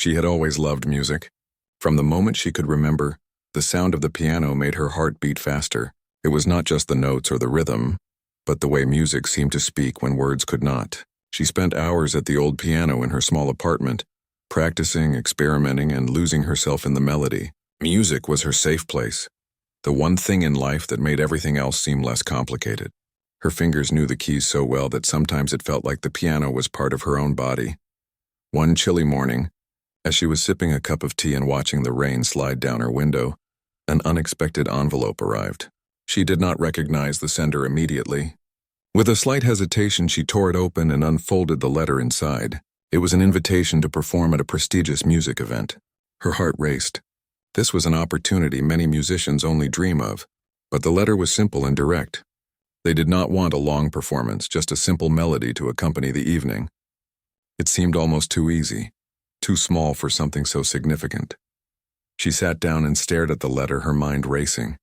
She had always loved music. From the moment she could remember, the sound of the piano made her heart beat faster. It was not just the notes or the rhythm, but the way music seemed to speak when words could not. She spent hours at the old piano in her small apartment, practicing, experimenting, and losing herself in the melody. Music was her safe place, the one thing in life that made everything else seem less complicated. Her fingers knew the keys so well that sometimes it felt like the piano was part of her own body. One chilly morning, as she was sipping a cup of tea and watching the rain slide down her window, an unexpected envelope arrived. She did not recognize the sender immediately. With a slight hesitation, she tore it open and unfolded the letter inside. It was an invitation to perform at a prestigious music event. Her heart raced. This was an opportunity many musicians only dream of, but the letter was simple and direct. They did not want a long performance, just a simple melody to accompany the evening. It seemed almost too easy, too small for something so significant. She sat down and stared at the letter, her mind racing.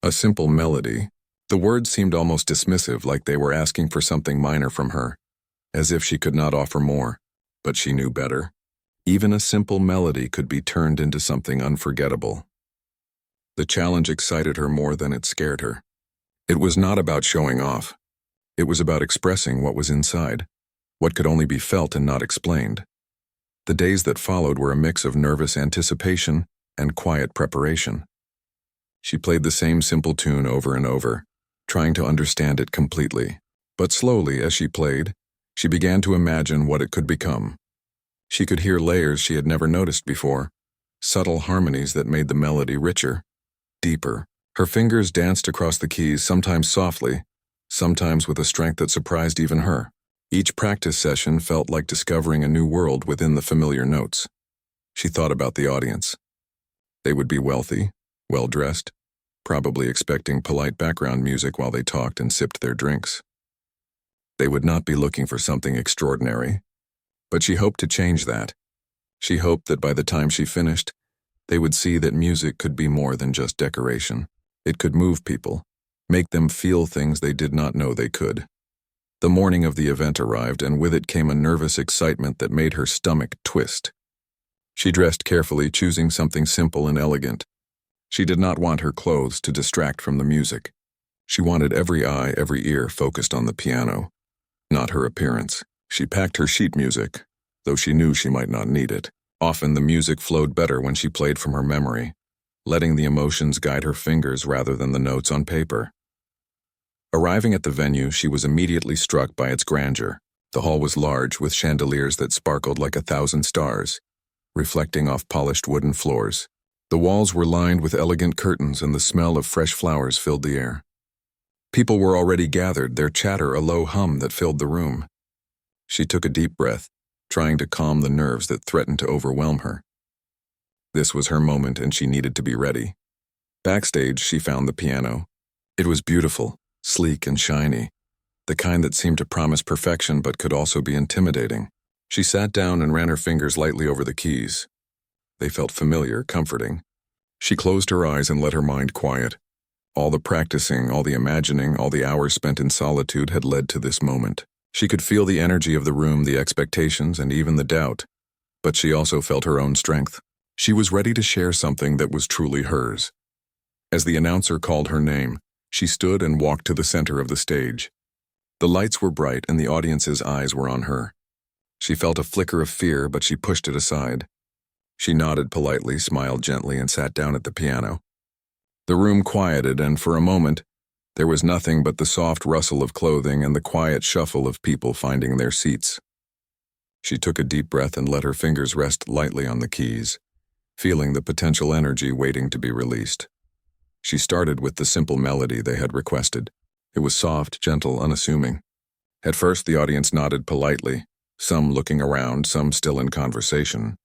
A simple melody. The words seemed almost dismissive, like they were asking for something minor from her, as if she could not offer more. But she knew better. Even a simple melody could be turned into something unforgettable. The challenge excited her more than it scared her. It was not about showing off. It was about expressing what was inside, what could only be felt and not explained. The days that followed were a mix of nervous anticipation and quiet preparation. She played the same simple tune over and over, trying to understand it completely. But slowly, as she played, she began to imagine what it could become. She could hear layers she had never noticed before, subtle harmonies that made the melody richer, deeper. Her fingers danced across the keys, sometimes softly, sometimes with a strength that surprised even her. Each practice session felt like discovering a new world within the familiar notes. She thought about the audience. They would be wealthy, well-dressed, probably expecting polite background music while they talked and sipped their drinks. They would not be looking for something extraordinary, but she hoped to change that. She hoped that by the time she finished, they would see that music could be more than just decoration. It could move people, make them feel things they did not know they could. The morning of the event arrived, and with it came a nervous excitement that made her stomach twist. She dressed carefully, choosing something simple and elegant. She did not want her clothes to distract from the music. She wanted every eye, every ear focused on the piano, not her appearance. She packed her sheet music, though she knew she might not need it. Often the music flowed better when she played from her memory, letting the emotions guide her fingers rather than the notes on paper. Arriving at the venue, she was immediately struck by its grandeur. The hall was large, with chandeliers that sparkled like 1,000 stars, reflecting off polished wooden floors. The walls were lined with elegant curtains, and the smell of fresh flowers filled the air. People were already gathered, their chatter a low hum that filled the room. She took a deep breath, trying to calm the nerves that threatened to overwhelm her. This was her moment, and she needed to be ready. Backstage, she found the piano. It was beautiful, sleek and shiny, the kind that seemed to promise perfection but could also be intimidating. She sat down and ran her fingers lightly over the keys. They felt familiar, comforting. She closed her eyes and let her mind quiet. All the practicing, all the imagining, all the hours spent in solitude had led to this moment. She could feel the energy of the room, the expectations, and even the doubt. But she also felt her own strength. She was ready to share something that was truly hers. As the announcer called her name, she stood and walked to the center of the stage. The lights were bright and the audience's eyes were on her. She felt a flicker of fear, but she pushed it aside. She nodded politely, smiled gently, and sat down at the piano. The room quieted, and for a moment, there was nothing but the soft rustle of clothing and the quiet shuffle of people finding their seats. She took a deep breath and let her fingers rest lightly on the keys, feeling the potential energy waiting to be released. She started with the simple melody they had requested. It was soft, gentle, unassuming. At first, the audience nodded politely, some looking around, some still in conversation.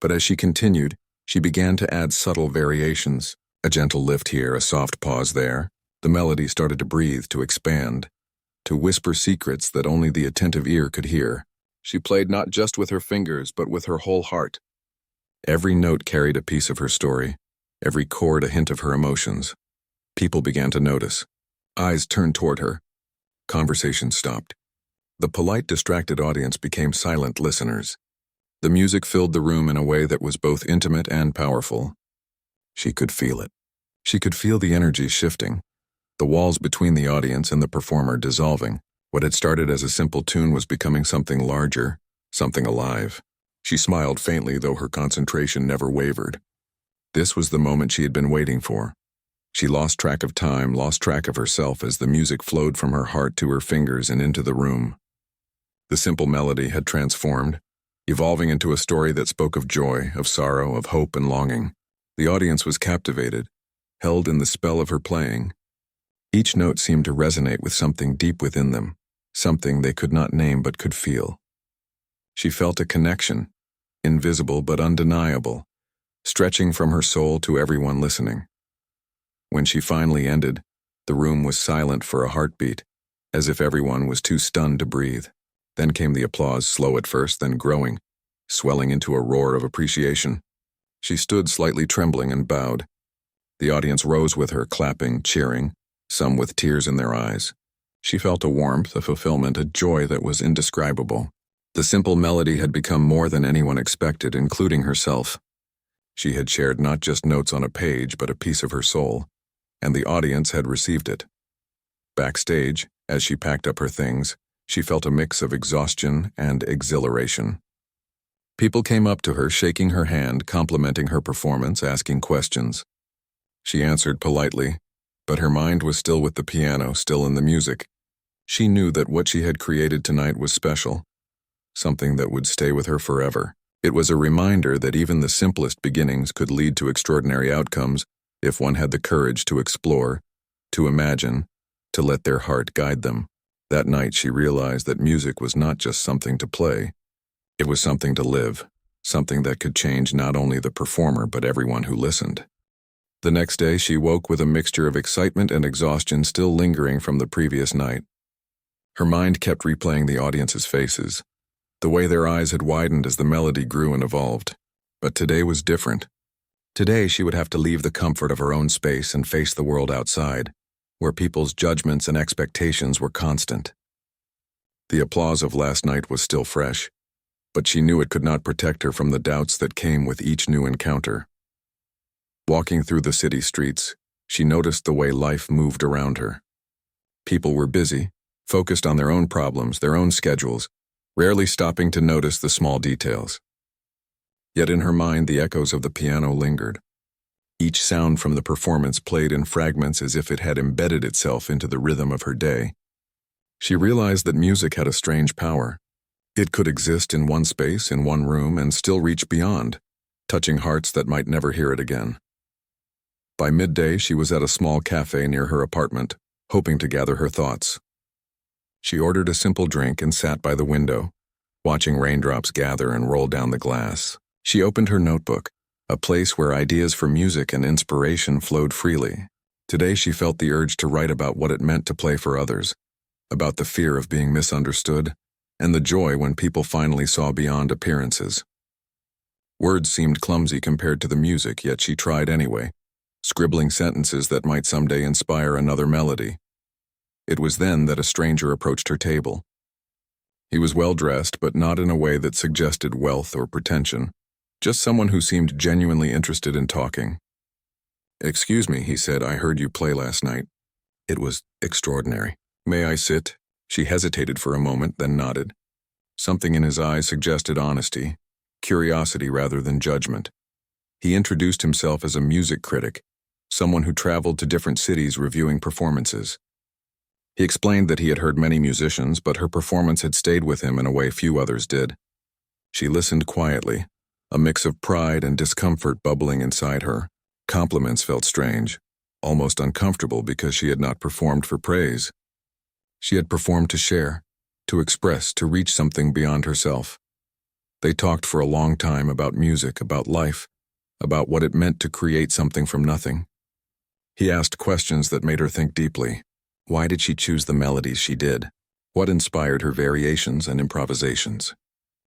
But as she continued, she began to add subtle variations, a gentle lift here, a soft pause there. The melody started to breathe, to expand, to whisper secrets that only the attentive ear could hear. She played not just with her fingers, but with her whole heart. Every note carried a piece of her story, every chord a hint of her emotions. People began to notice. Eyes turned toward her. Conversation stopped. The polite, distracted audience became silent listeners. The music filled the room in a way that was both intimate and powerful. She could feel it. She could feel the energy shifting, the walls between the audience and the performer dissolving. What had started as a simple tune was becoming something larger, something alive. She smiled faintly, though her concentration never wavered. This was the moment she had been waiting for. She lost track of time, lost track of herself as the music flowed from her heart to her fingers and into the room. The simple melody had transformed, evolving into a story that spoke of joy, of sorrow, of hope and longing. The audience was captivated, held in the spell of her playing. Each note seemed to resonate with something deep within them, something they could not name but could feel. She felt a connection, invisible but undeniable, stretching from her soul to everyone listening. When she finally ended, the room was silent for a heartbeat, as if everyone was too stunned to breathe. Then came the applause, slow at first, then growing, swelling into a roar of appreciation. She stood slightly trembling and bowed. The audience rose with her, clapping, cheering, some with tears in their eyes. She felt a warmth, a fulfillment, a joy that was indescribable. The simple melody had become more than anyone expected, including herself. She had shared not just notes on a page, but a piece of her soul, and the audience had received it. Backstage, as she packed up her things, she felt a mix of exhaustion and exhilaration. People came up to her, shaking her hand, complimenting her performance, asking questions. She answered politely, but her mind was still with the piano, still in the music. She knew that what she had created tonight was special, something that would stay with her forever. It was a reminder that even the simplest beginnings could lead to extraordinary outcomes if one had the courage to explore, to imagine, to let their heart guide them. That night she realized that music was not just something to play. It was something to live, something that could change not only the performer but everyone who listened. The next day she woke with a mixture of excitement and exhaustion still lingering from the previous night. Her mind kept replaying the audience's faces, the way their eyes had widened as the melody grew and evolved. But today was different. Today she would have to leave the comfort of her own space and face the world outside, where people's judgments and expectations were constant. The applause of last night was still fresh, but she knew it could not protect her from the doubts that came with each new encounter. Walking through the city streets, she noticed the way life moved around her. People were busy, focused on their own problems, their own schedules, rarely stopping to notice the small details. Yet in her mind the echoes of the piano lingered. Each sound from the performance played in fragments as if it had embedded itself into the rhythm of her day. She realized that music had a strange power. It could exist in one space, in one room, and still reach beyond, touching hearts that might never hear it again. By midday, she was at a small cafe near her apartment, hoping to gather her thoughts. She ordered a simple drink and sat by the window, watching raindrops gather and roll down the glass. She opened her notebook, a place where ideas for music and inspiration flowed freely. Today she felt the urge to write about what it meant to play for others, about the fear of being misunderstood, and the joy when people finally saw beyond appearances. Words seemed clumsy compared to the music, yet she tried anyway, scribbling sentences that might someday inspire another melody. It was then that a stranger approached her table. He was well-dressed, but not in a way that suggested wealth or pretension, just someone who seemed genuinely interested in talking. "Excuse me," he said, "I heard you play last night. It was extraordinary. May I sit?" She hesitated for a moment, then nodded. Something in his eyes suggested honesty, curiosity rather than judgment. He introduced himself as a music critic, someone who traveled to different cities reviewing performances. He explained that he had heard many musicians, but her performance had stayed with him in a way few others did. She listened quietly, a mix of pride and discomfort bubbling inside her. Compliments felt strange, almost uncomfortable because she had not performed for praise. She had performed to share, to express, to reach something beyond herself. They talked for a long time about music, about life, about what it meant to create something from nothing. He asked questions that made her think deeply. Why did she choose the melodies she did? What inspired her variations and improvisations?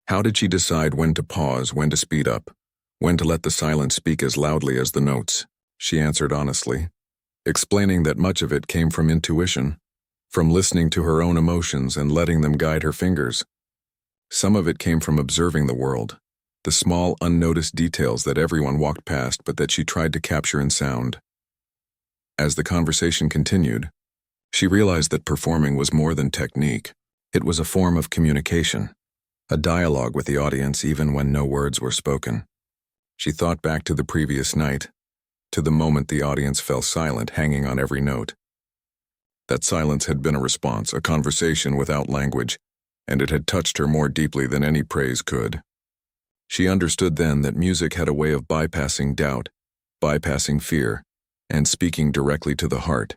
How did she decide when to pause, when to speed up, when to let the silence speak as loudly as the notes? She answered honestly, explaining that much of it came from intuition, from listening to her own emotions and letting them guide her fingers. Some of it came from observing the world, the small, unnoticed details that everyone walked past but that she tried to capture in sound. As the conversation continued, she realized that performing was more than technique. It was a form of communication, a dialogue with the audience even when no words were spoken. She thought back to the previous night, to the moment the audience fell silent, hanging on every note. That silence had been a response, a conversation without language, and it had touched her more deeply than any praise could. She understood then that music had a way of bypassing doubt, bypassing fear, and speaking directly to the heart.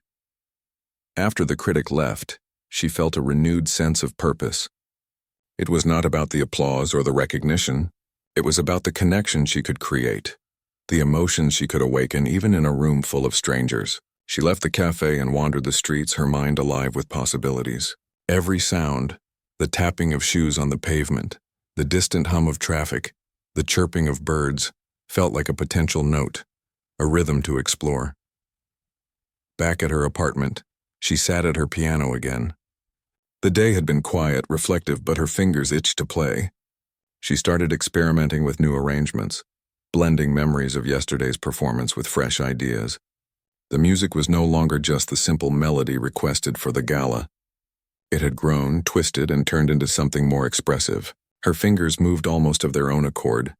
After the critic left, she felt a renewed sense of purpose. It was not about the applause or the recognition. It was about the connection she could create, the emotions she could awaken even in a room full of strangers. She left the cafe and wandered the streets, her mind alive with possibilities. Every sound, the tapping of shoes on the pavement, the distant hum of traffic, the chirping of birds, felt like a potential note, a rhythm to explore. Back at her apartment, she sat at her piano again. The day had been quiet, reflective, but her fingers itched to play. She started experimenting with new arrangements, blending memories of yesterday's performance with fresh ideas. The music was no longer just the simple melody requested for the gala. It had grown, twisted, and turned into something more expressive. Her fingers moved almost of their own accord,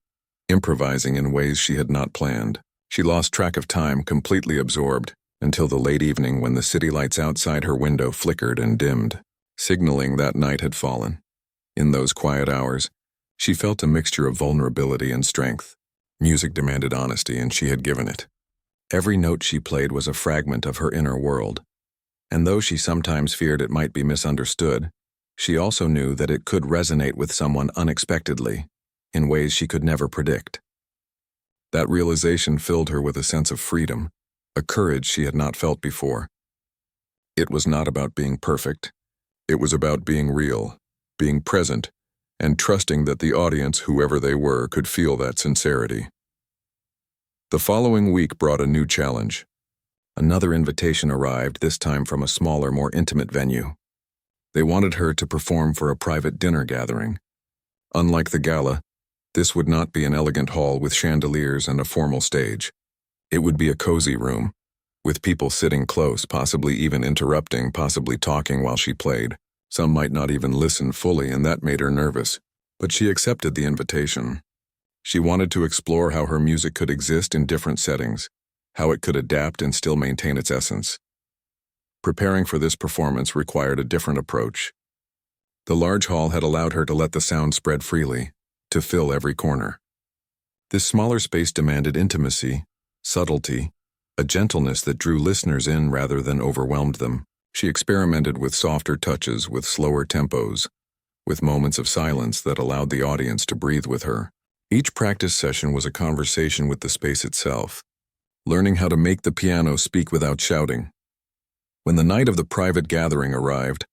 improvising in ways she had not planned. She lost track of time, completely absorbed, until the late evening when the city lights outside her window flickered and dimmed, signaling that night had fallen. In those quiet hours, she felt a mixture of vulnerability and strength. Music demanded honesty, and she had given it. Every note she played was a fragment of her inner world, and though she sometimes feared it might be misunderstood, she also knew that it could resonate with someone unexpectedly, in ways she could never predict. That realization filled her with a sense of freedom, a courage she had not felt before. It was not about being perfect. It was about being real, being present, and trusting that the audience, whoever they were, could feel that sincerity. The following week brought a new challenge. Another invitation arrived, this time from a smaller, more intimate venue. They wanted her to perform for a private dinner gathering. Unlike the gala, this would not be an elegant hall with chandeliers and a formal stage. It would be a cozy room, with people sitting close, possibly even interrupting, possibly talking while she played. Some might not even listen fully, and that made her nervous. But she accepted the invitation. She wanted to explore how her music could exist in different settings, how it could adapt and still maintain its essence. Preparing for this performance required a different approach. The large hall had allowed her to let the sound spread freely, to fill every corner. This smaller space demanded intimacy, subtlety, a gentleness that drew listeners in rather than overwhelmed them. She experimented with softer touches, with slower tempos, with moments of silence that allowed the audience to breathe with her. Each practice session was a conversation with the space itself, learning how to make the piano speak without shouting. When the night of the private gathering arrived,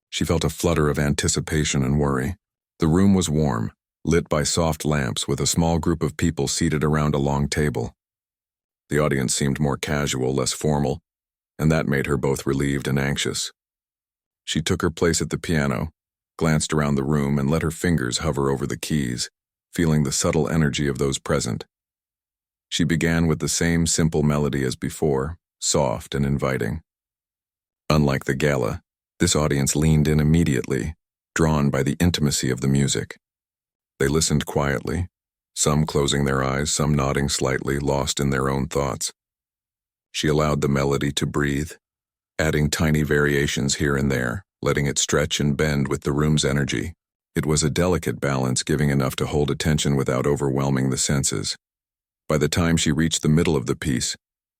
she felt a flutter of anticipation and worry. The room was warm, lit by soft lamps, with a small group of people seated around a long table. The audience seemed more casual, less formal, and that made her both relieved and anxious. She took her place at the piano, glanced around the room, and let her fingers hover over the keys, feeling the subtle energy of those present. She began with the same simple melody as before, soft and inviting. Unlike the gala, this audience leaned in immediately, drawn by the intimacy of the music. They listened quietly, some closing their eyes, some nodding slightly, lost in their own thoughts. She allowed the melody to breathe, adding tiny variations here and there, letting it stretch and bend with the room's energy. It was a delicate balance, giving enough to hold attention without overwhelming the senses. By the time she reached the middle of the piece,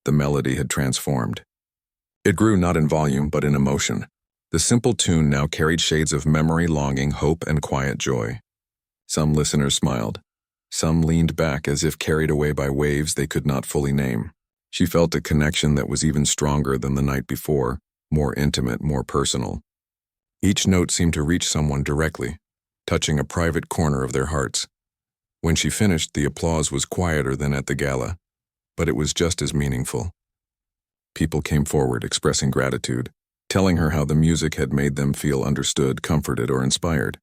the melody had transformed. It grew not in volume but in emotion. The simple tune now carried shades of memory, longing, hope, and quiet joy. Some listeners smiled. Some leaned back as if carried away by waves they could not fully name. She felt a connection that was even stronger than the night before, more intimate, more personal. Each note seemed to reach someone directly, touching a private corner of their hearts. When she finished, the applause was quieter than at the gala, but it was just as meaningful. People came forward, expressing gratitude, telling her how the music had made them feel understood, comforted, or inspired.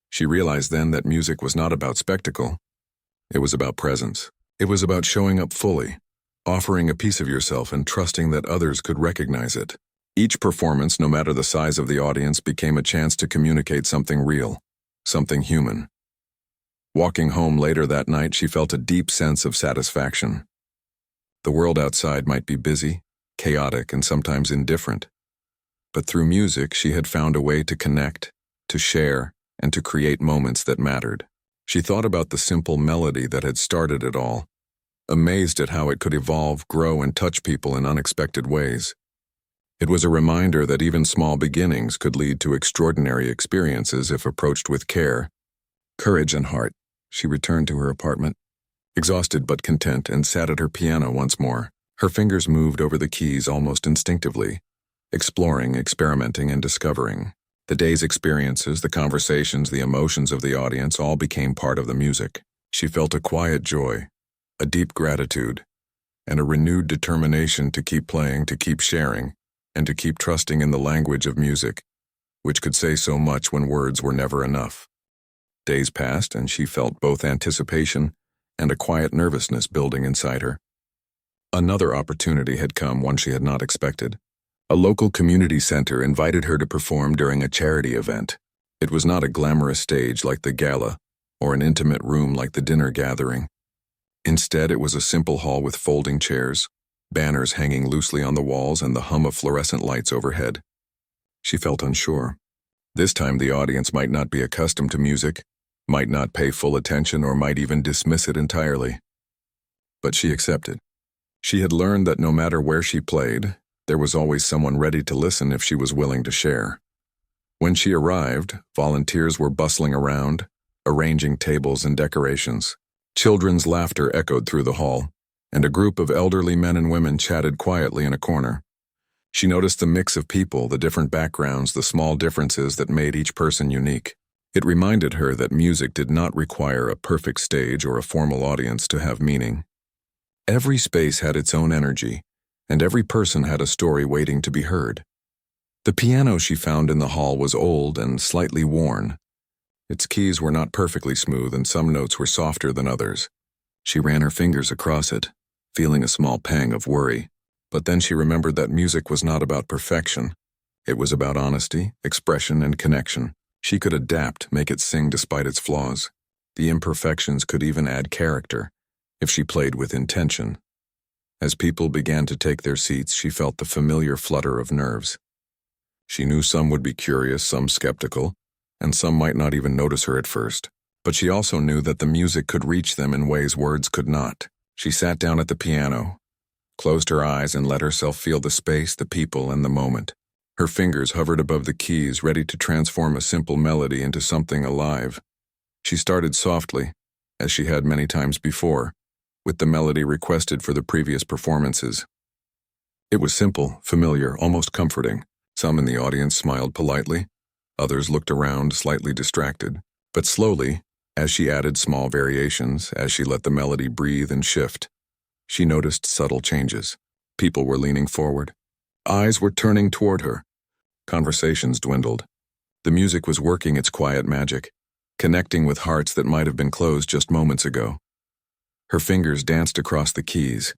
She realized then that music was not about spectacle. It was about presence. It was about showing up fully, offering a piece of yourself and trusting that others could recognize it. Each performance, no matter the size of the audience, became a chance to communicate something real, something human. Walking home later that night, she felt a deep sense of satisfaction. The world outside might be busy, chaotic, and sometimes indifferent. But through music, she had found a way to connect, to share, and to create moments that mattered. She thought about the simple melody that had started it all, amazed at how it could evolve, grow, and touch people in unexpected ways. It was a reminder that even small beginnings could lead to extraordinary experiences if approached with care, courage, and heart. She returned to her apartment, exhausted but content, and sat at her piano once more. Her fingers moved over the keys almost instinctively, exploring, experimenting, and discovering. The day's experiences, the conversations, the emotions of the audience all became part of the music. She felt a quiet joy, a deep gratitude, and a renewed determination to keep playing, to keep sharing, and to keep trusting in the language of music, which could say so much when words were never enough. Days passed, and she felt both anticipation and a quiet nervousness building inside her. Another opportunity had come, one she had not expected. A local community center invited her to perform during a charity event. It was not a glamorous stage like the gala, or an intimate room like the dinner gathering. Instead, it was a simple hall with folding chairs, banners hanging loosely on the walls, and the hum of fluorescent lights overhead. She felt unsure. This time the audience might not be accustomed to music, might not pay full attention, or might even dismiss it entirely. But she accepted. She had learned that no matter where she played, there was always someone ready to listen if she was willing to share. When she arrived, volunteers were bustling around, arranging tables and decorations. Children's laughter echoed through the hall, and a group of elderly men and women chatted quietly in a corner. She noticed the mix of people, the different backgrounds, the small differences that made each person unique. It reminded her that music did not require a perfect stage or a formal audience to have meaning. Every space had its own energy, and every person had a story waiting to be heard. The piano she found in the hall was old and slightly worn. Its keys were not perfectly smooth, and some notes were softer than others. She ran her fingers across it, feeling a small pang of worry. But then she remembered that music was not about perfection. It was about honesty, expression, and connection. She could adapt, make it sing despite its flaws. The imperfections could even add character, if she played with intention. As people began to take their seats, she felt the familiar flutter of nerves. She knew some would be curious, some skeptical, and some might not even notice her at first. But she also knew that the music could reach them in ways words could not. She sat down at the piano, closed her eyes, and let herself feel the space, the people, and the moment. Her fingers hovered above the keys, ready to transform a simple melody into something alive. She started softly, as she had many times before, with the melody requested for the previous performances. It was simple, familiar, almost comforting. Some in the audience smiled politely. Others looked around, slightly distracted. But slowly, as she added small variations, as she let the melody breathe and shift, she noticed subtle changes. People were leaning forward. Eyes were turning toward her. Conversations dwindled. The music was working its quiet magic, connecting with hearts that might have been closed just moments ago. Her fingers danced across the keys,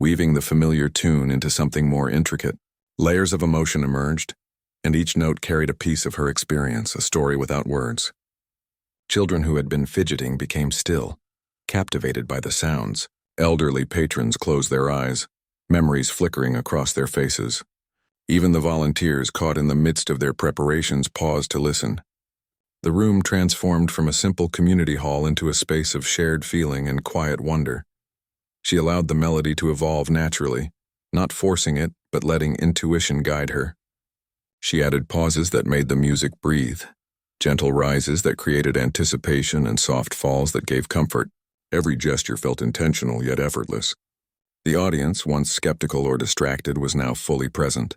weaving the familiar tune into something more intricate. Layers of emotion emerged, and each note carried a piece of her experience, a story without words. Children who had been fidgeting became still, captivated by the sounds. Elderly patrons closed their eyes, memories flickering across their faces. Even the volunteers, caught in the midst of their preparations, paused to listen. The room transformed from a simple community hall into a space of shared feeling and quiet wonder. She allowed the melody to evolve naturally, not forcing it, but letting intuition guide her. She added pauses that made the music breathe, gentle rises that created anticipation, and soft falls that gave comfort. Every gesture felt intentional yet effortless. The audience, once skeptical or distracted, was now fully present.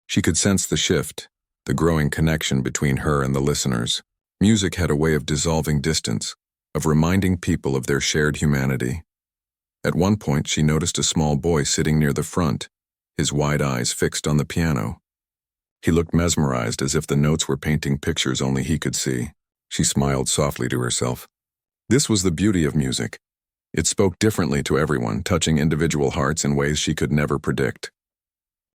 She could sense the shift, the growing connection between her and the listeners. Music had a way of dissolving distance, of reminding people of their shared humanity. At one point, she noticed a small boy sitting near the front, his wide eyes fixed on the piano. He looked mesmerized, as if the notes were painting pictures only he could see. She smiled softly to herself. This was the beauty of music. It spoke differently to everyone, touching individual hearts in ways she could never predict.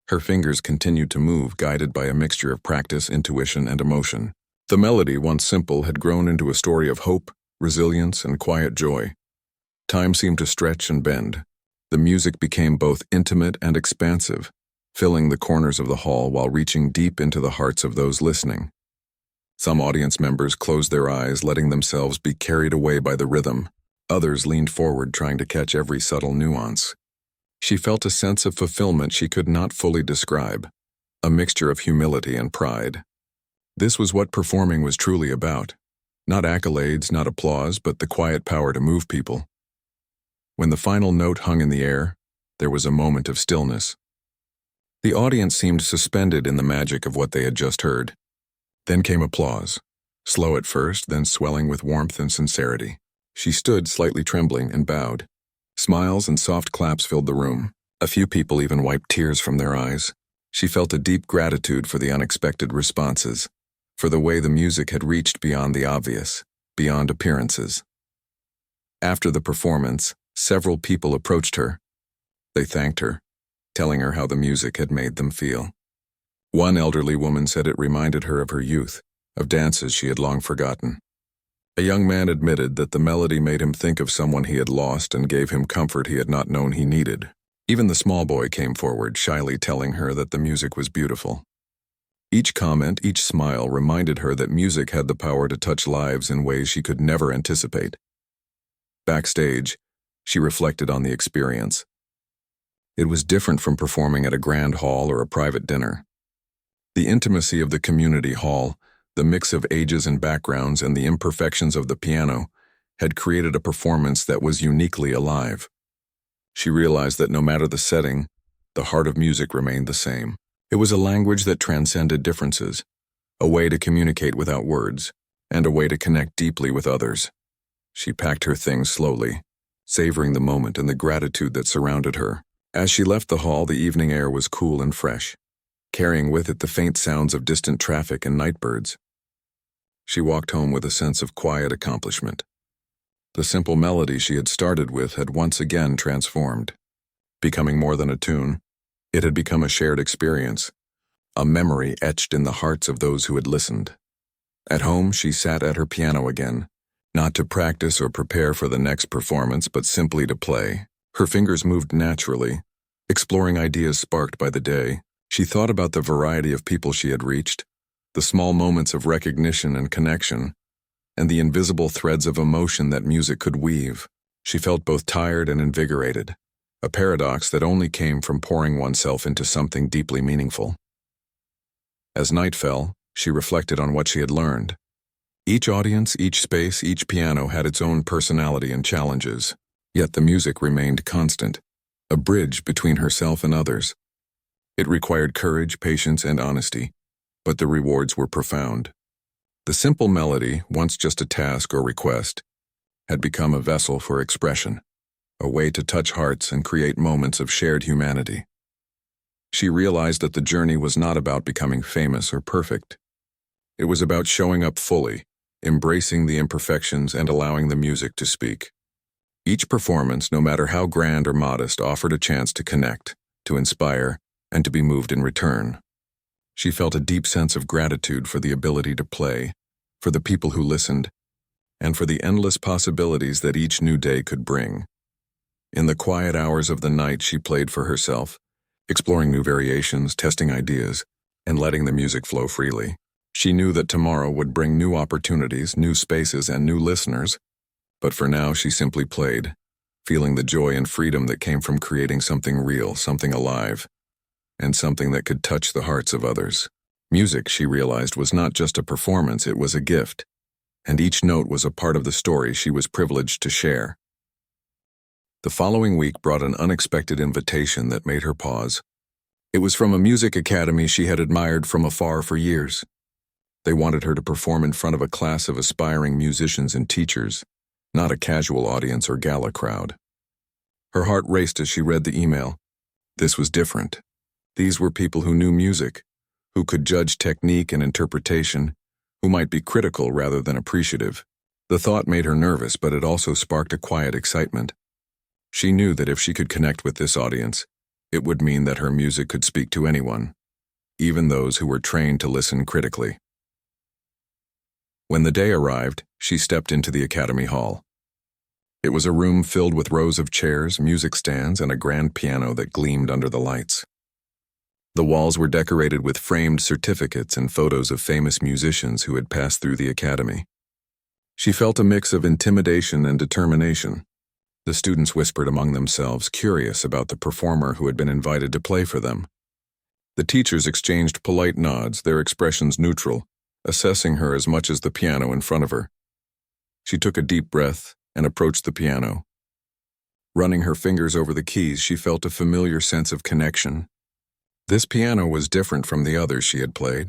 Her fingers continued to move, guided by a mixture of practice, intuition, and emotion. The melody, once simple, had grown into a story of hope, resilience, and quiet joy. Time seemed to stretch and bend. The music became both intimate and expansive, filling the corners of the hall while reaching deep into the hearts of those listening. Some audience members closed their eyes, letting themselves be carried away by the rhythm. Others leaned forward, trying to catch every subtle nuance. She felt a sense of fulfillment she could not fully describe, a mixture of humility and pride. This was what performing was truly about. Not accolades, not applause, but the quiet power to move people. When the final note hung in the air, there was a moment of stillness. The audience seemed suspended in the magic of what they had just heard. Then came applause, slow at first, then swelling with warmth and sincerity. She stood, slightly trembling, and bowed. Smiles and soft claps filled the room. A few people even wiped tears from their eyes. She felt a deep gratitude for the unexpected responses, for the way the music had reached beyond the obvious, beyond appearances. After the performance, several people approached her. They thanked her, telling her how the music had made them feel. One elderly woman said it reminded her of her youth, of dances she had long forgotten. A young man admitted that the melody made him think of someone he had lost and gave him comfort he had not known he needed. Even the small boy came forward, shyly telling her that the music was beautiful. Each comment, each smile reminded her that music had the power to touch lives in ways she could never anticipate. Backstage, she reflected on the experience. It was different from performing at a grand hall or a private dinner. The intimacy of the community hall, the mix of ages and backgrounds, and the imperfections of the piano had created a performance that was uniquely alive. She realized that no matter the setting, the heart of music remained the same. It was a language that transcended differences, a way to communicate without words, and a way to connect deeply with others. She packed her things slowly, savoring the moment and the gratitude that surrounded her. As she left the hall, the evening air was cool and fresh, carrying with it the faint sounds of distant traffic and night birds. She walked home with a sense of quiet accomplishment. The simple melody she had started with had once again transformed. Becoming more than a tune, it had become a shared experience, a memory etched in the hearts of those who had listened. At home, she sat at her piano again, not to practice or prepare for the next performance, but simply to play. Her fingers moved naturally, exploring ideas sparked by the day. She thought about the variety of people she had reached, the small moments of recognition and connection, and the invisible threads of emotion that music could weave. She felt both tired and invigorated, a paradox that only came from pouring oneself into something deeply meaningful. As night fell, she reflected on what she had learned. Each audience, each space, each piano had its own personality and challenges, yet the music remained constant, a bridge between herself and others. It required courage, patience, and honesty, but the rewards were profound. The simple melody, once just a task or request, had become a vessel for expression, a way to touch hearts and create moments of shared humanity. She realized that the journey was not about becoming famous or perfect. It was about showing up fully, embracing the imperfections, and allowing the music to speak. Each performance, no matter how grand or modest, offered a chance to connect, to inspire, and to be moved in return. She felt a deep sense of gratitude for the ability to play, for the people who listened, and for the endless possibilities that each new day could bring. In the quiet hours of the night, she played for herself, exploring new variations, testing ideas, and letting the music flow freely. She knew that tomorrow would bring new opportunities, new spaces, and new listeners, but for now she simply played, feeling the joy and freedom that came from creating something real, something alive, and something that could touch the hearts of others. Music, she realized, was not just a performance, it was a gift, and each note was a part of the story she was privileged to share. The following week brought an unexpected invitation that made her pause. It was from a music academy she had admired from afar for years. They wanted her to perform in front of a class of aspiring musicians and teachers, not a casual audience or gala crowd. Her heart raced as she read the email. This was different. These were people who knew music, who could judge technique and interpretation, who might be critical rather than appreciative. The thought made her nervous, but it also sparked a quiet excitement. She knew that if she could connect with this audience, it would mean that her music could speak to anyone, even those who were trained to listen critically. When the day arrived, she stepped into the Academy Hall. It was a room filled with rows of chairs, music stands, and a grand piano that gleamed under the lights. The walls were decorated with framed certificates and photos of famous musicians who had passed through the academy. She felt a mix of intimidation and determination. The students whispered among themselves, curious about the performer who had been invited to play for them. The teachers exchanged polite nods, their expressions neutral, assessing her as much as the piano in front of her. She took a deep breath and approached the piano. Running her fingers over the keys, she felt a familiar sense of connection. This piano was different from the others she had played.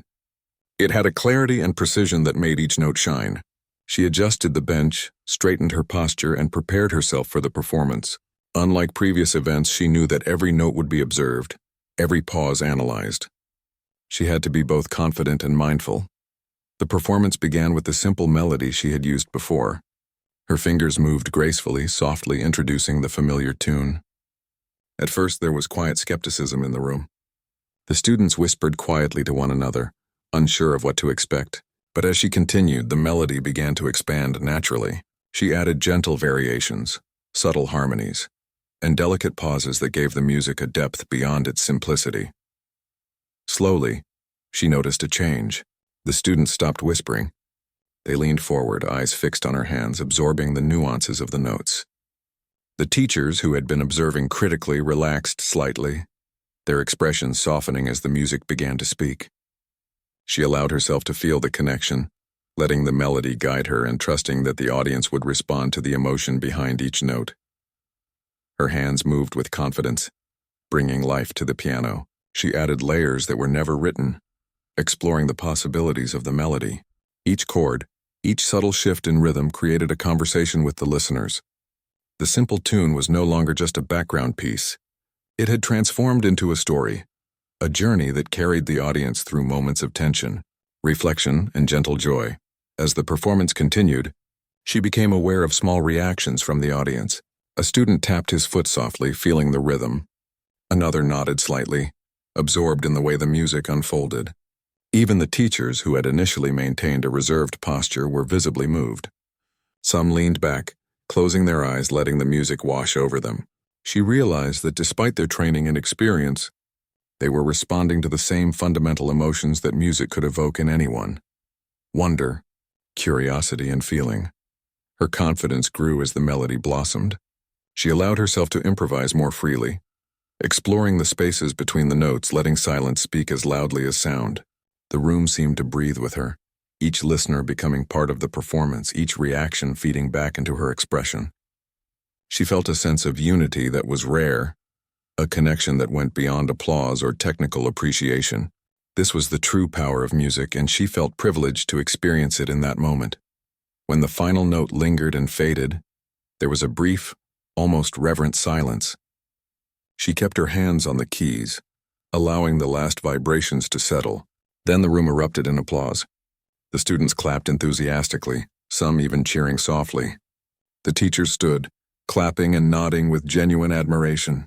It had a clarity and precision that made each note shine. She adjusted the bench, straightened her posture, and prepared herself for the performance. Unlike previous events, she knew that every note would be observed, every pause analyzed. She had to be both confident and mindful. The performance began with the simple melody she had used before. Her fingers moved gracefully, softly introducing the familiar tune. At first, there was quiet skepticism in the room. The students whispered quietly to one another, unsure of what to expect. But as she continued, the melody began to expand naturally. She added gentle variations, subtle harmonies, and delicate pauses that gave the music a depth beyond its simplicity. Slowly, she noticed a change. The students stopped whispering. They leaned forward, eyes fixed on her hands, absorbing the nuances of the notes. The teachers, who had been observing critically, relaxed slightly, their expressions softening as the music began to speak. She allowed herself to feel the connection, letting the melody guide her and trusting that the audience would respond to the emotion behind each note. Her hands moved with confidence, bringing life to the piano. She added layers that were never written, exploring the possibilities of the melody. Each chord, each subtle shift in rhythm created a conversation with the listeners. The simple tune was no longer just a background piece. It had transformed into a story, a journey that carried the audience through moments of tension, reflection, and gentle joy. As the performance continued, she became aware of small reactions from the audience. A student tapped his foot softly, feeling the rhythm. Another nodded slightly, absorbed in the way the music unfolded. Even the teachers, who had initially maintained a reserved posture, were visibly moved. Some leaned back, closing their eyes, letting the music wash over them. She realized that despite their training and experience, they were responding to the same fundamental emotions that music could evoke in anyone: wonder, curiosity, and feeling. Her confidence grew as the melody blossomed. She allowed herself to improvise more freely, exploring the spaces between the notes, letting silence speak as loudly as sound. The room seemed to breathe with her, each listener becoming part of the performance, each reaction feeding back into her expression. She felt a sense of unity that was rare, a connection that went beyond applause or technical appreciation. This was the true power of music, and she felt privileged to experience it in that moment. When the final note lingered and faded, there was a brief, almost reverent silence. She kept her hands on the keys, allowing the last vibrations to settle. Then the room erupted in applause. The students clapped enthusiastically, some even cheering softly. The teachers stood, clapping and nodding with genuine admiration.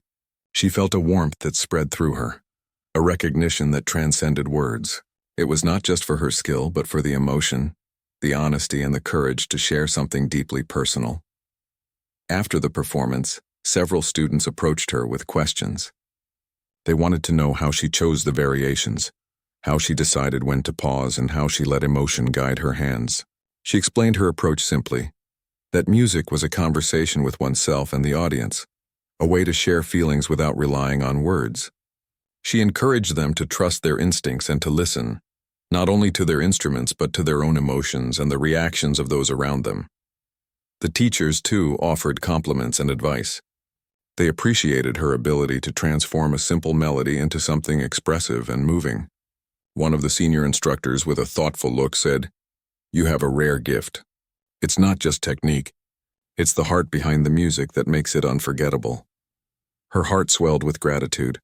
She felt a warmth that spread through her, a recognition that transcended words. It was not just for her skill, but for the emotion, the honesty, and the courage to share something deeply personal. After the performance, several students approached her with questions. They wanted to know how she chose the variations, how she decided when to pause, and how she let emotion guide her hands. She explained her approach simply, that music was a conversation with oneself and the audience, a way to share feelings without relying on words. She encouraged them to trust their instincts and to listen, not only to their instruments but to their own emotions and the reactions of those around them. The teachers, too, offered compliments and advice. They appreciated her ability to transform a simple melody into something expressive and moving. One of the senior instructors, with a thoughtful look, said, "You have a rare gift. It's not just technique. It's the heart behind the music that makes it unforgettable." Her heart swelled with gratitude.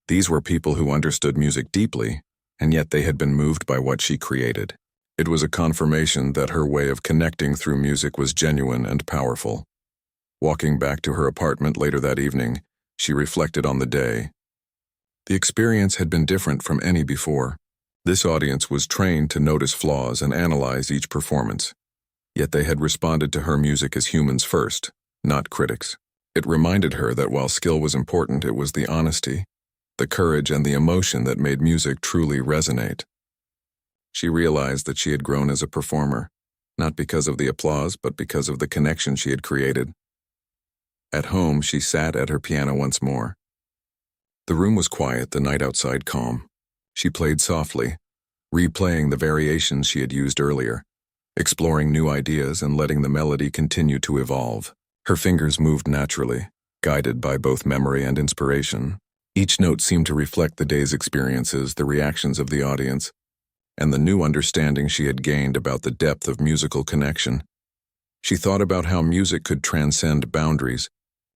These were people who understood music deeply, and yet they had been moved by what she created. It was a confirmation that her way of connecting through music was genuine and powerful. Walking back to her apartment later that evening, she reflected on the day. The experience had been different from any before. This audience was trained to notice flaws and analyze each performance. Yet they had responded to her music as humans first, not critics. It reminded her that while skill was important, it was the honesty, the courage, and the emotion that made music truly resonate. She realized that she had grown as a performer, not because of the applause, but because of the connection she had created. At home, she sat at her piano once more. The room was quiet, the night outside calm. She played softly, replaying the variations she had used earlier, exploring new ideas and letting the melody continue to evolve. Her fingers moved naturally, guided by both memory and inspiration. Each note seemed to reflect the day's experiences, the reactions of the audience, and the new understanding she had gained about the depth of musical connection. She thought about how music could transcend boundaries,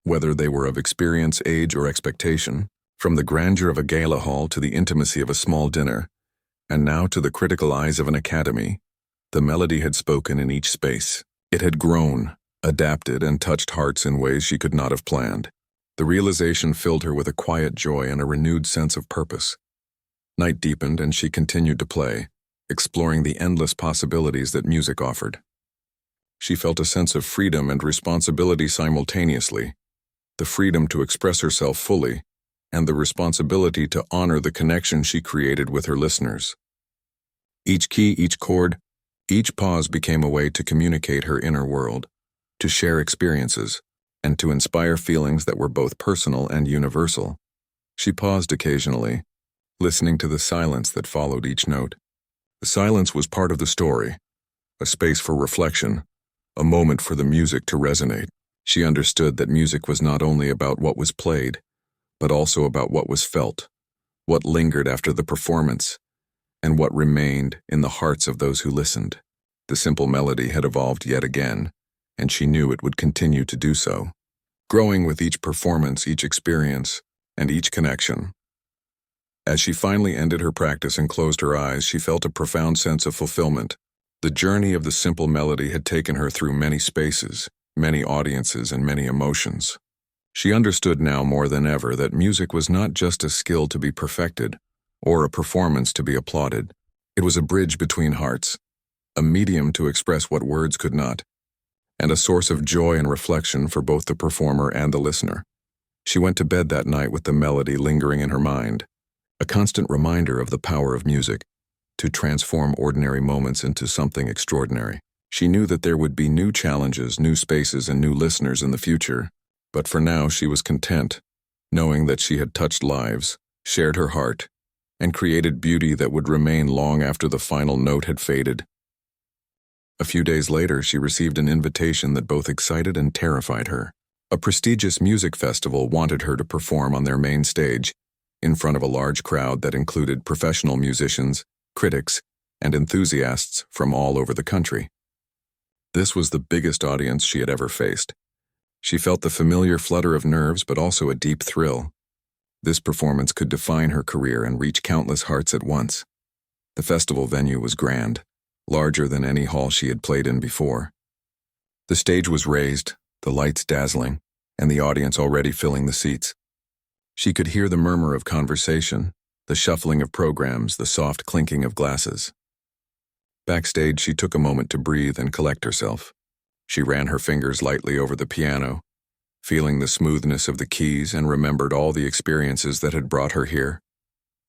whether they were of experience, age, or expectation, from the grandeur of a gala hall to the intimacy of a small dinner, and now to the critical eyes of an academy. The melody had spoken in each space. It had grown, adapted, and touched hearts in ways she could not have planned. The realization filled her with a quiet joy and a renewed sense of purpose. Night deepened and she continued to play, exploring the endless possibilities that music offered. She felt a sense of freedom and responsibility simultaneously, the freedom to express herself fully, and the responsibility to honor the connection she created with her listeners. Each key, each chord, each pause became a way to communicate her inner world, to share experiences, and to inspire feelings that were both personal and universal. She paused occasionally, listening to the silence that followed each note. The silence was part of the story, a space for reflection, a moment for the music to resonate. She understood that music was not only about what was played, but also about what was felt, what lingered after the performance, and what remained in the hearts of those who listened. The simple melody had evolved yet again, and she knew it would continue to do so, growing with each performance, each experience, and each connection. As she finally ended her practice and closed her eyes, she felt a profound sense of fulfillment. The journey of the simple melody had taken her through many spaces, many audiences, and many emotions. She understood now more than ever that music was not just a skill to be perfected, or a performance to be applauded. It was a bridge between hearts, a medium to express what words could not, and a source of joy and reflection for both the performer and the listener. She went to bed that night with the melody lingering in her mind, a constant reminder of the power of music to transform ordinary moments into something extraordinary. She knew that there would be new challenges, new spaces, and new listeners in the future, but for now she was content, knowing that she had touched lives, shared her heart, and created beauty that would remain long after the final note had faded. A few days later, she received an invitation that both excited and terrified her. A prestigious music festival wanted her to perform on their main stage, in front of a large crowd that included professional musicians, critics, and enthusiasts from all over the country. This was the biggest audience she had ever faced. She felt the familiar flutter of nerves, but also a deep thrill. This performance could define her career and reach countless hearts at once. The festival venue was grand, larger than any hall she had played in before. The stage was raised, the lights dazzling, and the audience already filling the seats. She could hear the murmur of conversation, the shuffling of programs, the soft clinking of glasses. Backstage, she took a moment to breathe and collect herself. She ran her fingers lightly over the piano, feeling the smoothness of the keys, and remembered all the experiences that had brought her here.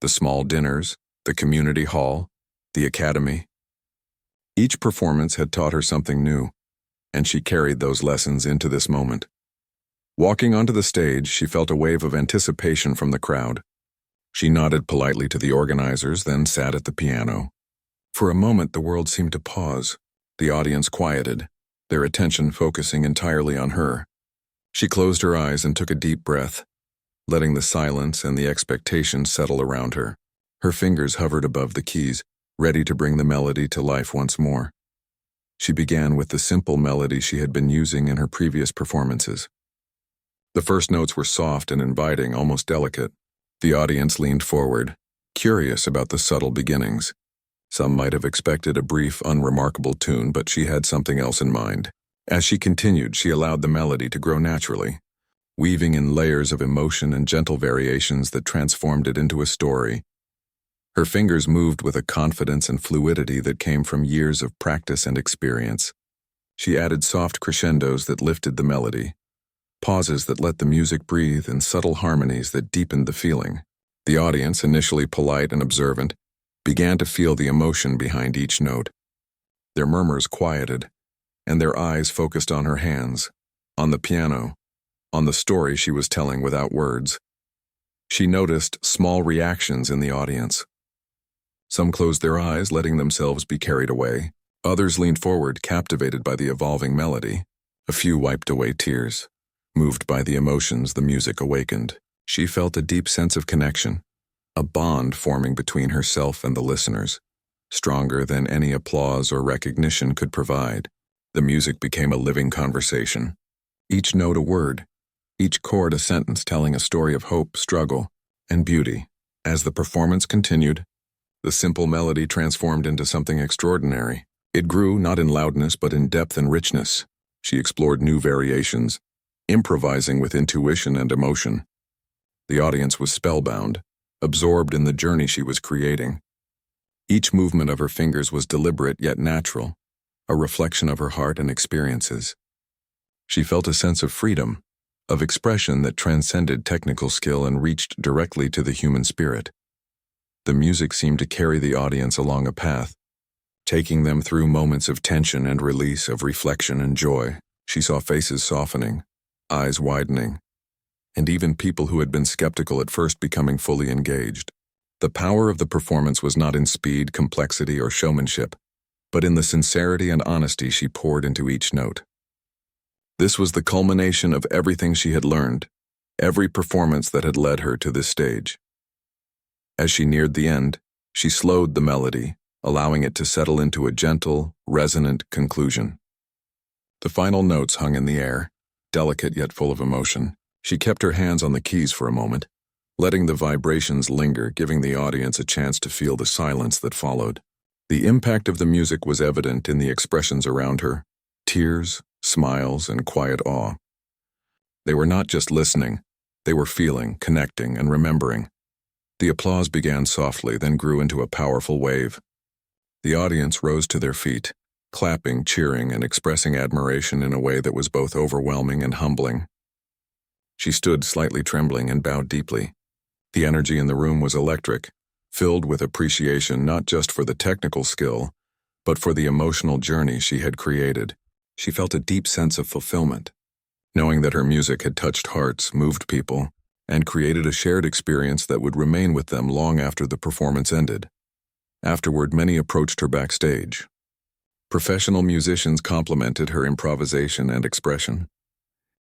The small dinners, the community hall, the academy. Each performance had taught her something new, and she carried those lessons into this moment. Walking onto the stage, she felt a wave of anticipation from the crowd. She nodded politely to the organizers, then sat at the piano. For a moment, the world seemed to pause. The audience quieted, their attention focusing entirely on her. She closed her eyes and took a deep breath, letting the silence and the expectation settle around her. Her fingers hovered above the keys, ready to bring the melody to life once more. She began with the simple melody she had been using in her previous performances. The first notes were soft and inviting, almost delicate. The audience leaned forward, curious about the subtle beginnings. Some might have expected a brief, unremarkable tune, but she had something else in mind. As she continued, she allowed the melody to grow naturally, weaving in layers of emotion and gentle variations that transformed it into a story. Her fingers moved with a confidence and fluidity that came from years of practice and experience. She added soft crescendos that lifted the melody, pauses that let the music breathe, and subtle harmonies that deepened the feeling. The audience, initially polite and observant, began to feel the emotion behind each note. Their murmurs quieted, and their eyes focused on her hands, on the piano, on the story she was telling without words. She noticed small reactions in the audience. Some closed their eyes, letting themselves be carried away. Others leaned forward, captivated by the evolving melody. A few wiped away tears, moved by the emotions the music awakened. She felt a deep sense of connection, a bond forming between herself and the listeners, stronger than any applause or recognition could provide. The music became a living conversation. Each note a word, each chord a sentence telling a story of hope, struggle, and beauty. As the performance continued, the simple melody transformed into something extraordinary. It grew not in loudness but in depth and richness. She explored new variations, improvising with intuition and emotion. The audience was spellbound, absorbed in the journey she was creating. Each movement of her fingers was deliberate yet natural, a reflection of her heart and experiences. She felt a sense of freedom, of expression that transcended technical skill and reached directly to the human spirit. The music seemed to carry the audience along a path, taking them through moments of tension and release, of reflection and joy. She saw faces softening, eyes widening, and even people who had been skeptical at first becoming fully engaged. The power of the performance was not in speed, complexity, or showmanship, but in the sincerity and honesty she poured into each note. This was the culmination of everything she had learned, every performance that had led her to this stage. As she neared the end, she slowed the melody, allowing it to settle into a gentle, resonant conclusion. The final notes hung in the air, delicate yet full of emotion. She kept her hands on the keys for a moment, letting the vibrations linger, giving the audience a chance to feel the silence that followed. The impact of the music was evident in the expressions around her, tears, smiles, and quiet awe. They were not just listening, they were feeling, connecting, and remembering. The applause began softly, then grew into a powerful wave. The audience rose to their feet, clapping, cheering, and expressing admiration in a way that was both overwhelming and humbling. She stood slightly trembling and bowed deeply. The energy in the room was electric, filled with appreciation not just for the technical skill, but for the emotional journey she had created. She felt a deep sense of fulfillment, knowing that her music had touched hearts, moved people, and created a shared experience that would remain with them long after the performance ended. Afterward, many approached her backstage. Professional musicians complimented her improvisation and expression.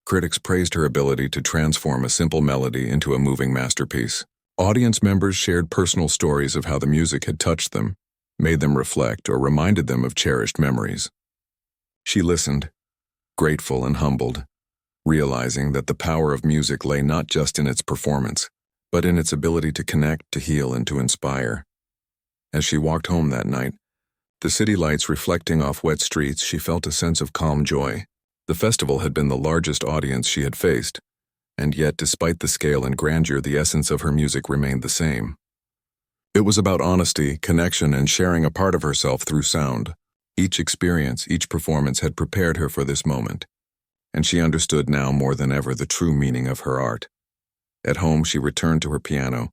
Critics praised her ability to transform a simple melody into a moving masterpiece. Audience members shared personal stories of how the music had touched them, made them reflect, or reminded them of cherished memories. She listened, grateful and humbled, realizing that the power of music lay not just in its performance, but in its ability to connect, to heal, and to inspire. As she walked home that night, the city lights reflecting off wet streets, she felt a sense of calm joy. The festival had been the largest audience she had faced, and yet despite the scale and grandeur, the essence of her music remained the same. It was about honesty, connection, and sharing a part of herself through sound. Each experience, each performance had prepared her for this moment, and she understood now more than ever the true meaning of her art. At home, she returned to her piano,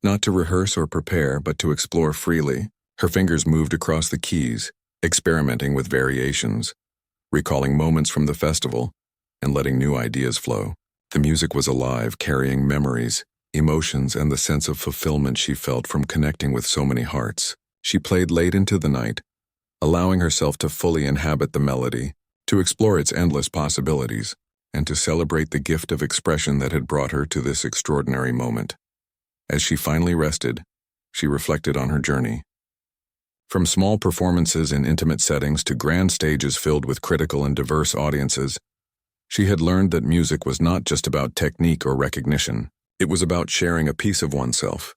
not to rehearse or prepare, but to explore freely. Her fingers moved across the keys, experimenting with variations, recalling moments from the festival, and letting new ideas flow. The music was alive, carrying memories, emotions, and the sense of fulfillment she felt from connecting with so many hearts. She played late into the night, allowing herself to fully inhabit the melody, to explore its endless possibilities, and to celebrate the gift of expression that had brought her to this extraordinary moment. As she finally rested, she reflected on her journey. From small performances in intimate settings to grand stages filled with critical and diverse audiences, she had learned that music was not just about technique or recognition. It was about sharing a piece of oneself,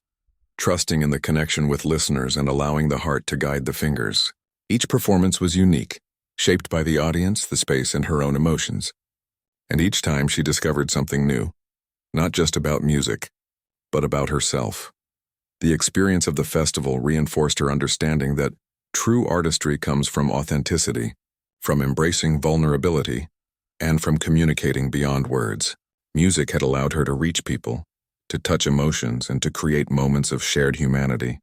trusting in the connection with listeners and allowing the heart to guide the fingers. Each performance was unique, shaped by the audience, the space, and her own emotions. And each time she discovered something new, not just about music, but about herself. The experience of the festival reinforced her understanding that true artistry comes from authenticity, from embracing vulnerability, and from communicating beyond words. Music had allowed her to reach people, to touch emotions, and to create moments of shared humanity.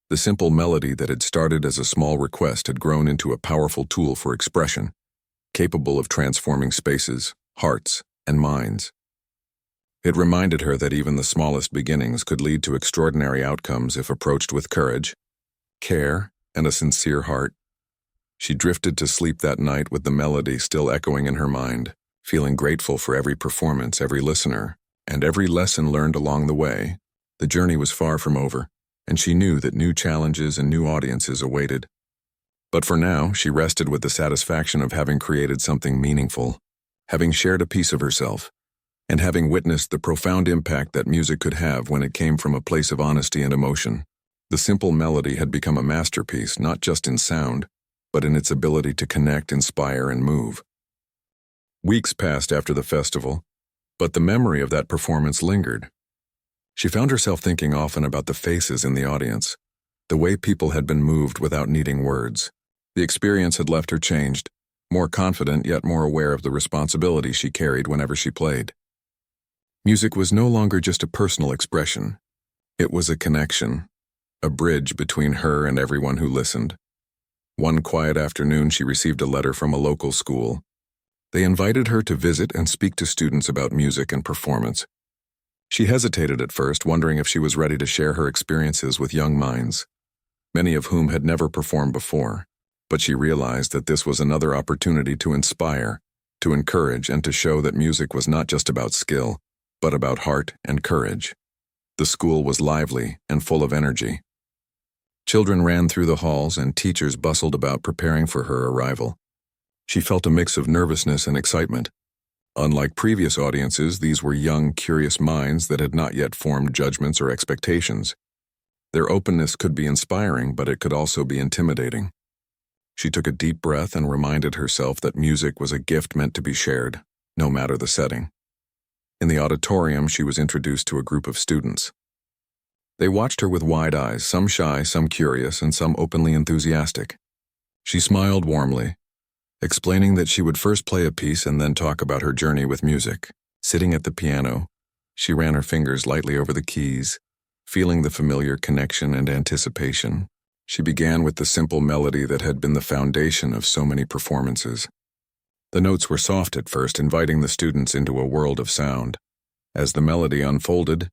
The simple melody that had started as a small request had grown into a powerful tool for expression, capable of transforming spaces, hearts, and minds. It reminded her that even the smallest beginnings could lead to extraordinary outcomes if approached with courage, care, and a sincere heart. She drifted to sleep that night with the melody still echoing in her mind, feeling grateful for every performance, every listener, and every lesson learned along the way. The journey was far from over, and she knew that new challenges and new audiences awaited. But for now, she rested with the satisfaction of having created something meaningful, having shared a piece of herself, and having witnessed the profound impact that music could have when it came from a place of honesty and emotion. The simple melody had become a masterpiece, not just in sound, but in its ability to connect, inspire, and move. Weeks passed after the festival, but the memory of that performance lingered. She found herself thinking often about the faces in the audience, the way people had been moved without needing words. The experience had left her changed, more confident yet more aware of the responsibility she carried whenever she played. Music was no longer just a personal expression. It was a connection, a bridge between her and everyone who listened. One quiet afternoon, she received a letter from a local school. They invited her to visit and speak to students about music and performance. She hesitated at first, wondering if she was ready to share her experiences with young minds, many of whom had never performed before. But she realized that this was another opportunity to inspire, to encourage, and to show that music was not just about skill, but about heart and courage. The school was lively and full of energy. Children ran through the halls and teachers bustled about preparing for her arrival. She felt a mix of nervousness and excitement. Unlike previous audiences, these were young, curious minds that had not yet formed judgments or expectations. Their openness could be inspiring, but it could also be intimidating. She took a deep breath and reminded herself that music was a gift meant to be shared, no matter the setting. In the auditorium, she was introduced to a group of students. They watched her with wide eyes, some shy, some curious, and some openly enthusiastic. She smiled warmly, explaining that she would first play a piece and then talk about her journey with music. Sitting at the piano, she ran her fingers lightly over the keys, feeling the familiar connection and anticipation. She began with the simple melody that had been the foundation of so many performances. The notes were soft at first, inviting the students into a world of sound. As the melody unfolded,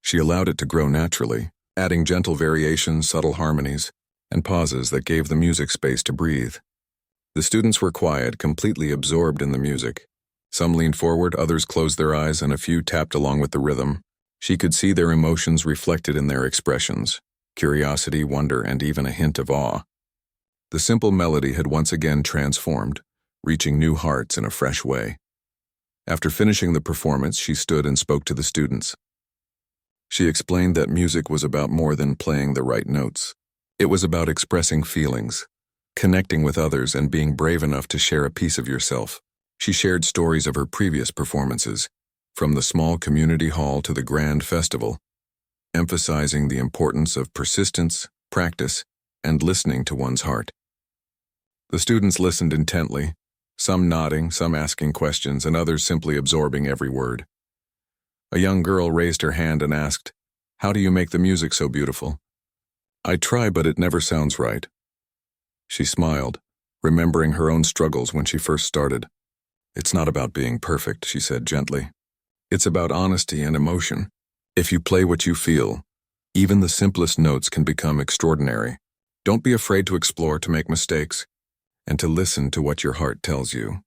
she allowed it to grow naturally, adding gentle variations, subtle harmonies, and pauses that gave the music space to breathe. The students were quiet, completely absorbed in the music. Some leaned forward, others closed their eyes, and a few tapped along with the rhythm. She could see their emotions reflected in their expressions: curiosity, wonder, and even a hint of awe. The simple melody had once again transformed, reaching new hearts in a fresh way. After finishing the performance, she stood and spoke to the students. She explained that music was about more than playing the right notes. It was about expressing feelings, connecting with others, and being brave enough to share a piece of yourself. She shared stories of her previous performances, from the small community hall to the grand festival, emphasizing the importance of persistence, practice, and listening to one's heart. The students listened intently, some nodding, some asking questions, and others simply absorbing every word. A young girl raised her hand and asked, "How do you make the music so beautiful?" "I try, but it never sounds right." She smiled, remembering her own struggles when she first started. "It's not about being perfect," she said gently. "It's about honesty and emotion. If you play what you feel, even the simplest notes can become extraordinary. Don't be afraid to explore, to make mistakes, and to listen to what your heart tells you."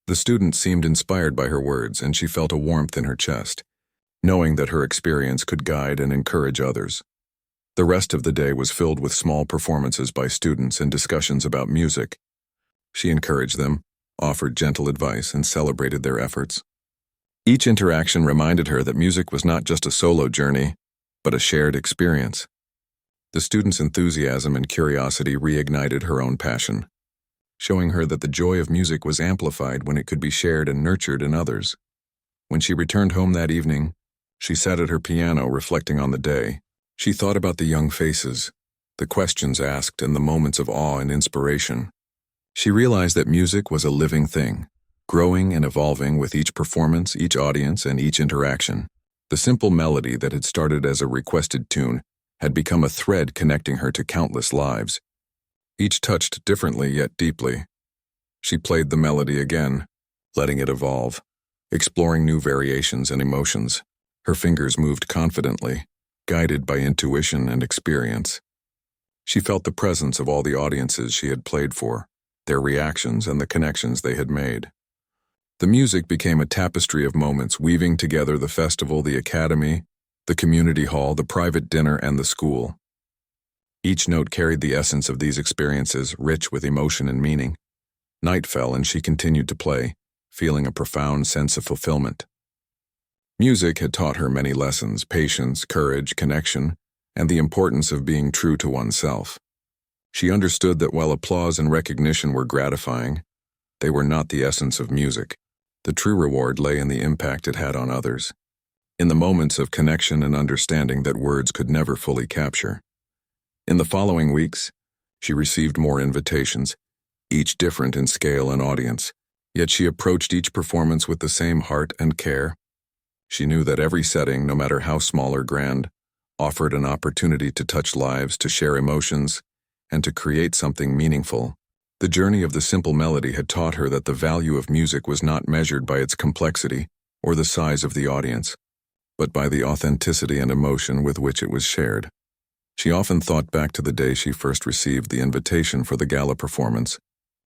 The student seemed inspired by her words, and she felt a warmth in her chest, knowing that her experience could guide and encourage others. The rest of the day was filled with small performances by students and discussions about music. She encouraged them, offered gentle advice, and celebrated their efforts. Each interaction reminded her that music was not just a solo journey, but a shared experience. The students' enthusiasm and curiosity reignited her own passion, showing her that the joy of music was amplified when it could be shared and nurtured in others. When she returned home that evening, she sat at her piano reflecting on the day. She thought about the young faces, the questions asked, and the moments of awe and inspiration. She realized that music was a living thing, growing and evolving with each performance, each audience, and each interaction. The simple melody that had started as a requested tune had become a thread connecting her to countless lives, each touched differently yet deeply. She played the melody again, letting it evolve, exploring new variations and emotions. Her fingers moved confidently, guided by intuition and experience. She felt the presence of all the audiences she had played for, their reactions and the connections they had made. The music became a tapestry of moments, weaving together the festival, the academy, the community hall, the private dinner, and the school. Each note carried the essence of these experiences, rich with emotion and meaning. Night fell and she continued to play, feeling a profound sense of fulfillment. Music had taught her many lessons: patience, courage, connection, and the importance of being true to oneself. She understood that while applause and recognition were gratifying, they were not the essence of music. The true reward lay in the impact it had on others, in the moments of connection and understanding that words could never fully capture. In the following weeks, she received more invitations, each different in scale and audience, yet she approached each performance with the same heart and care. She knew that every setting, no matter how small or grand, offered an opportunity to touch lives, to share emotions, and to create something meaningful. The journey of the simple melody had taught her that the value of music was not measured by its complexity or the size of the audience, but by the authenticity and emotion with which it was shared. She often thought back to the day she first received the invitation for the gala performance.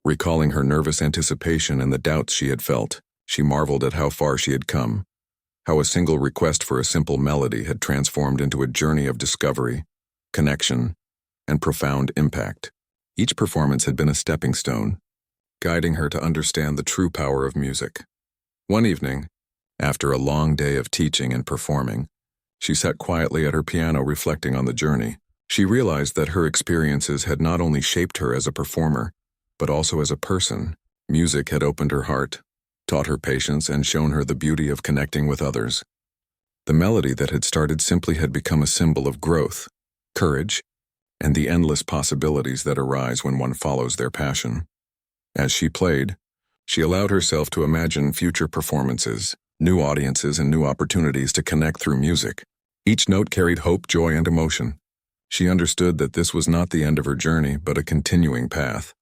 Recalling her nervous anticipation and the doubts she had felt, she marveled at how far she had come, how a single request for a simple melody had transformed into a journey of discovery, connection, and profound impact. Each performance had been a stepping stone, guiding her to understand the true power of music. One evening, after a long day of teaching and performing, she sat quietly at her piano reflecting on the journey. She realized that her experiences had not only shaped her as a performer, but also as a person. Music had opened her heart, taught her patience, and shown her the beauty of connecting with others. The melody that had started simply had become a symbol of growth, courage, and the endless possibilities that arise when one follows their passion. As she played, she allowed herself to imagine future performances, new audiences, and new opportunities to connect through music. Each note carried hope, joy, and emotion. She understood that this was not the end of her journey, but a continuing path,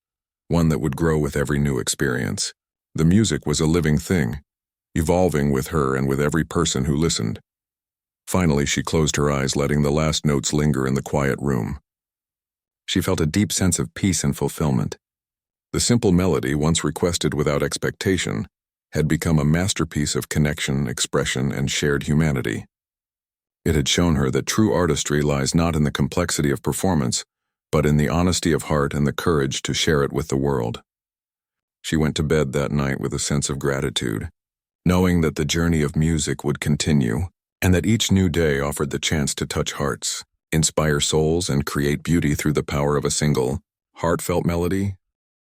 one that would grow with every new experience. The music was a living thing, evolving with her and with every person who listened. Finally, she closed her eyes, letting the last notes linger in the quiet room. She felt a deep sense of peace and fulfillment. The simple melody, once requested without expectation, had become a masterpiece of connection, expression, and shared humanity. It had shown her that true artistry lies not in the complexity of performance, but in the honesty of heart and the courage to share it with the world. She went to bed that night with a sense of gratitude, knowing that the journey of music would continue, and that each new day offered the chance to touch hearts, inspire souls, and create beauty through the power of a single, heartfelt melody